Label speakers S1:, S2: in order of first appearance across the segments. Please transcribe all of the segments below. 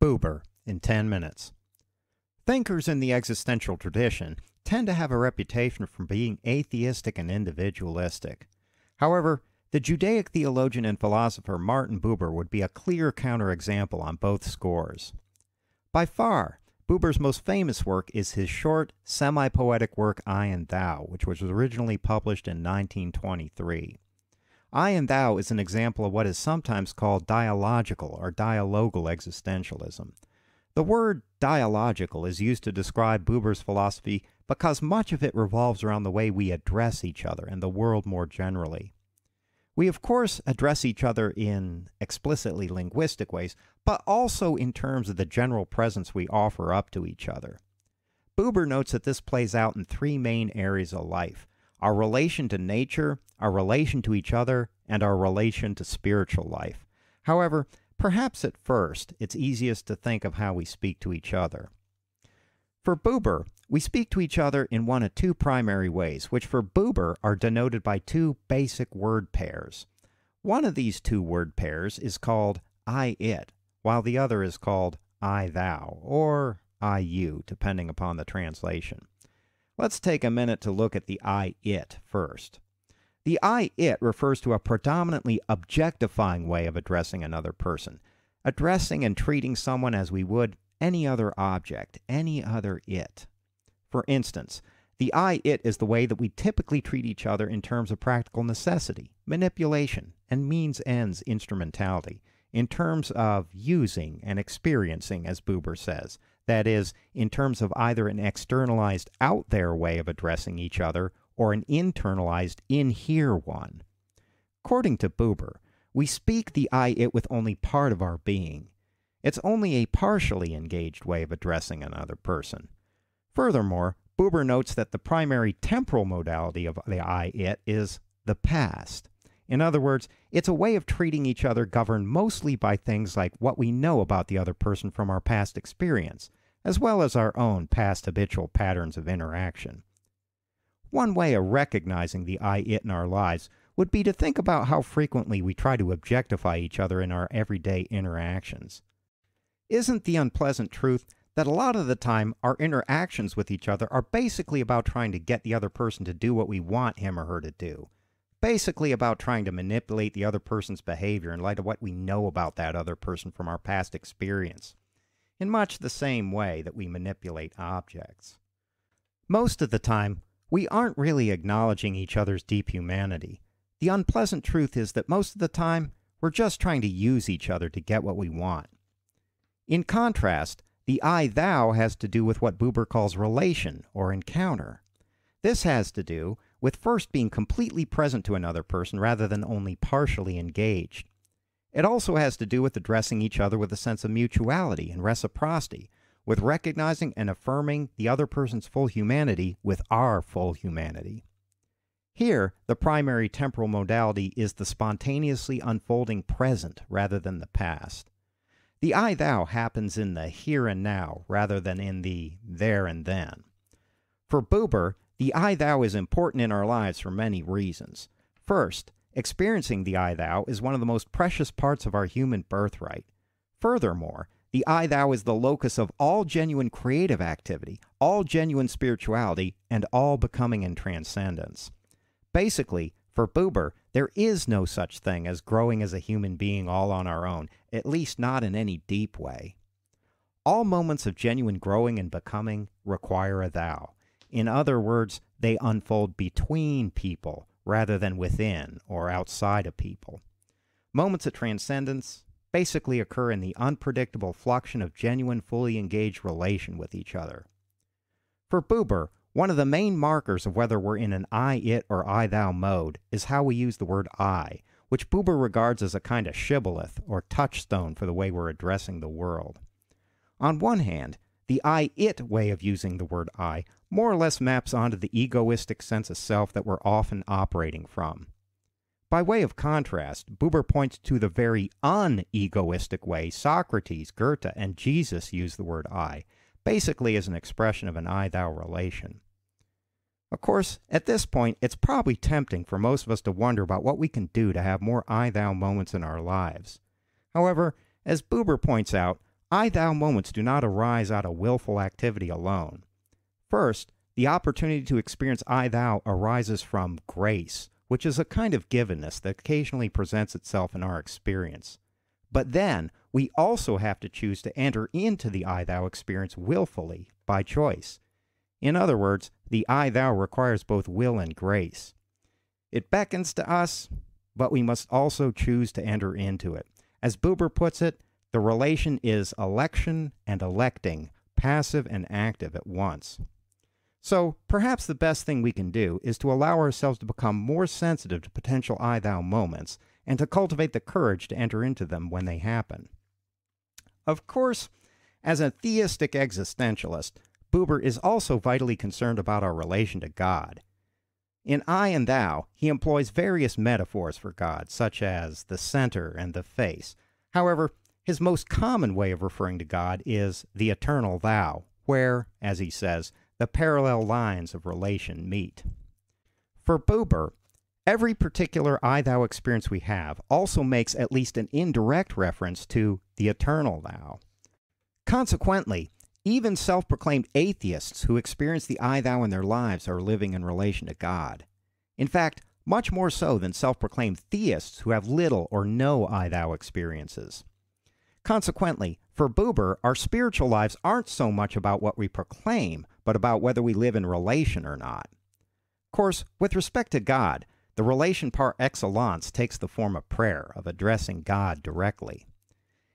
S1: Buber in 10 minutes. Thinkers in the existential tradition tend to have a reputation for being atheistic and individualistic. However, the Judaic theologian and philosopher Martin Buber would be a clear counterexample on both scores. By far, Buber's most famous work is his short, semi-poetic work I and Thou, which was originally published in 1923. I and Thou is an example of what is sometimes called dialogical or dialogal existentialism. The word dialogical is used to describe Buber's philosophy because much of it revolves around the way we address each other and the world more generally. We, of course, address each other in explicitly linguistic ways, but also in terms of the general presence we offer up to each other. Buber notes that this plays out in three main areas of life: our relation to nature, our relation to each other, and our relation to spiritual life. However, perhaps at first, it's easiest to think of how we speak to each other. For Buber, we speak to each other in one of two primary ways, which for Buber are denoted by two basic word pairs. One of these two word pairs is called I-it, while the other is called I-thou, or I-you, depending upon the translation. Let's take a minute to look at the I-it first. The I-it refers to a predominantly objectifying way of addressing another person, addressing and treating someone as we would any other object, any other it. For instance, the I-it is the way that we typically treat each other in terms of practical necessity, manipulation, and means-ends instrumentality, in terms of using and experiencing, as Buber says. That is, in terms of either an externalized out-there way of addressing each other or an internalized in-here one. According to Buber, we speak the I-it with only part of our being. It's only a partially engaged way of addressing another person. Furthermore, Buber notes that the primary temporal modality of the I-it is the past. In other words, it's a way of treating each other governed mostly by things like what we know about the other person from our past experience, as well as our own past habitual patterns of interaction. One way of recognizing the I-it in our lives would be to think about how frequently we try to objectify each other in our everyday interactions. Isn't the unpleasant truth that a lot of the time our interactions with each other are basically about trying to get the other person to do what we want him or her to do? Basically about trying to manipulate the other person's behavior in light of what we know about that other person from our past experience, in much the same way that we manipulate objects. Most of the time, we aren't really acknowledging each other's deep humanity. The unpleasant truth is that most of the time, we're just trying to use each other to get what we want. In contrast, the I-thou has to do with what Buber calls relation or encounter. This has to do with first being completely present to another person rather than only partially engaged. It also has to do with addressing each other with a sense of mutuality and reciprocity, with recognizing and affirming the other person's full humanity with our full humanity. Here, the primary temporal modality is the spontaneously unfolding present rather than the past. The I-thou happens in the here and now rather than in the there and then. For Buber, the I-thou is important in our lives for many reasons. First, experiencing the I-thou is one of the most precious parts of our human birthright. Furthermore, the I-thou is the locus of all genuine creative activity, all genuine spirituality, and all becoming and transcendence. Basically, for Buber, there is no such thing as growing as a human being all on our own, at least not in any deep way. All moments of genuine growing and becoming require a thou. In other words, they unfold between people rather than within or outside of people. Moments of transcendence basically occur in the unpredictable fluxion of genuine, fully engaged relation with each other. For Buber, one of the main markers of whether we're in an I-it or I-thou mode is how we use the word I, which Buber regards as a kind of shibboleth or touchstone for the way we're addressing the world. On one hand, the I-it way of using the word I more or less maps onto the egoistic sense of self that we're often operating from. By way of contrast, Buber points to the very unegoistic way Socrates, Goethe, and Jesus use the word I, basically as an expression of an I-thou relation. Of course, at this point, it's probably tempting for most of us to wonder about what we can do to have more I-thou moments in our lives. However, as Buber points out, I-thou moments do not arise out of willful activity alone. First, the opportunity to experience I-thou arises from grace, which is a kind of givenness that occasionally presents itself in our experience. But then, we also have to choose to enter into the I-thou experience willfully, by choice. In other words, the I-thou requires both will and grace. It beckons to us, but we must also choose to enter into it. As Buber puts it, the relation is election and electing, passive and active at once. So, perhaps the best thing we can do is to allow ourselves to become more sensitive to potential I-thou moments and to cultivate the courage to enter into them when they happen. Of course, as a theistic existentialist, Buber is also vitally concerned about our relation to God. In I and Thou, he employs various metaphors for God, such as the center and the face. However, his most common way of referring to God is the eternal Thou, where, as he says, the parallel lines of relation meet. For Buber, every particular I-thou experience we have also makes at least an indirect reference to the eternal Thou. Consequently, even self-proclaimed atheists who experience the I-thou in their lives are living in relation to God. In fact, much more so than self-proclaimed theists who have little or no I-thou experiences. Consequently, for Buber, our spiritual lives aren't so much about what we proclaim, but about whether we live in relation or not. Of course, with respect to God, the relation par excellence takes the form of prayer, of addressing God directly.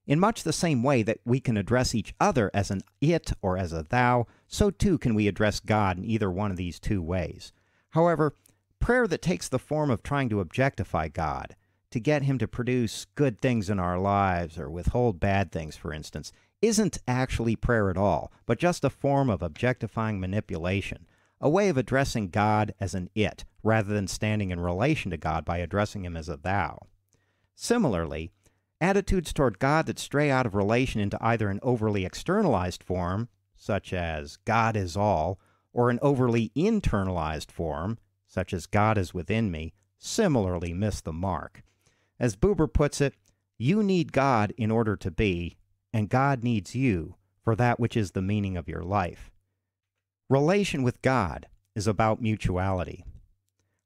S1: In much the same way that we can address each other as an it or as a thou, so too can we address God in either one of these two ways. However, prayer that takes the form of trying to objectify God, to get him to produce good things in our lives or withhold bad things, for instance, isn't actually prayer at all, but just a form of objectifying manipulation, a way of addressing God as an it, rather than standing in relation to God by addressing him as a thou. Similarly, attitudes toward God that stray out of relation into either an overly externalized form, such as God is all, or an overly internalized form, such as God is within me, similarly miss the mark. As Buber puts it, you need God in order to be, and God needs you for that which is the meaning of your life. Relation with God is about mutuality.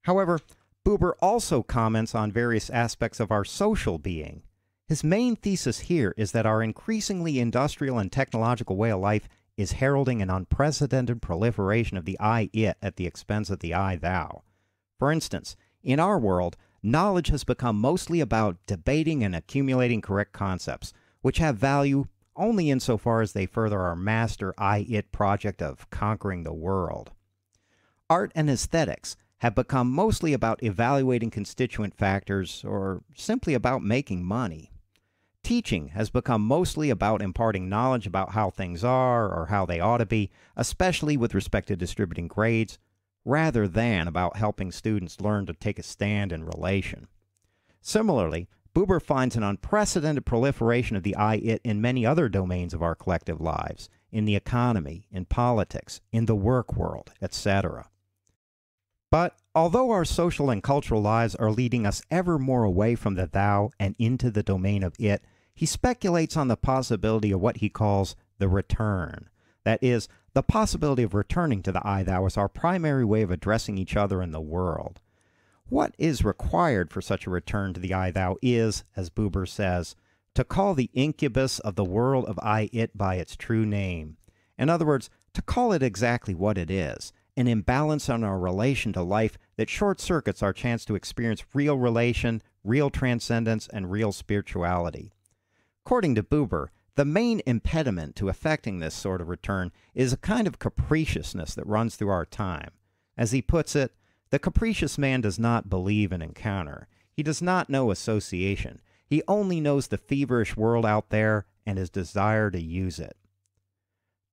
S1: However, Buber also comments on various aspects of our social being. His main thesis here is that our increasingly industrial and technological way of life is heralding an unprecedented proliferation of the I-it at the expense of the I-thou. For instance, in our world, knowledge has become mostly about debating and accumulating correct concepts, which have value only insofar as they further our master I-it project of conquering the world. Art and aesthetics have become mostly about evaluating constituent factors or simply about making money. Teaching has become mostly about imparting knowledge about how things are or how they ought to be, especially with respect to distributing grades, rather than about helping students learn to take a stand in relation. Similarly, Buber finds an unprecedented proliferation of the I-it in many other domains of our collective lives, in the economy, in politics, in the work world, etc. But although our social and cultural lives are leading us ever more away from the thou and into the domain of it, he speculates on the possibility of what he calls the return. That is, the possibility of returning to the I-thou as our primary way of addressing each other in the world. What is required for such a return to the I-thou is, as Buber says, to call the incubus of the world of I-it by its true name. In other words, to call it exactly what it is, an imbalance in our relation to life that short-circuits our chance to experience real relation, real transcendence, and real spirituality. According to Buber, the main impediment to effecting this sort of return is a kind of capriciousness that runs through our time. As he puts it, the capricious man does not believe in encounter. He does not know association. He only knows the feverish world out there and his desire to use it.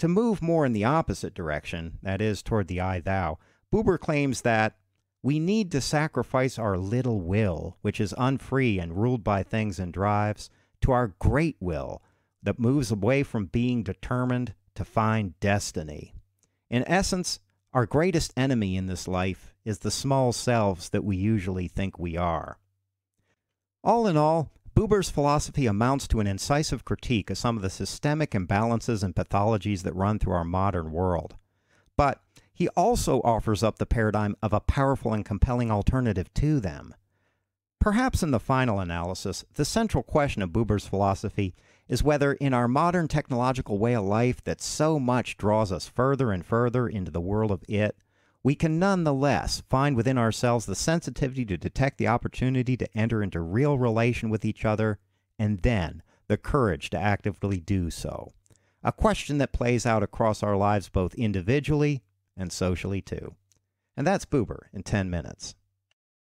S1: To move more in the opposite direction, that is, toward the I-thou, Buber claims that we need to sacrifice our little will, which is unfree and ruled by things and drives, to our great will, that moves away from being determined to find destiny. In essence, our greatest enemy in this life is the small selves that we usually think we are. All in all, Buber's philosophy amounts to an incisive critique of some of the systemic imbalances and pathologies that run through our modern world. But he also offers up the paradigm of a powerful and compelling alternative to them. Perhaps in the final analysis, the central question of Buber's philosophy is whether in our modern technological way of life that so much draws us further and further into the world of it, we can nonetheless find within ourselves the sensitivity to detect the opportunity to enter into real relation with each other, and then the courage to actively do so. A question that plays out across our lives both individually and socially too. And that's Buber in 10 minutes.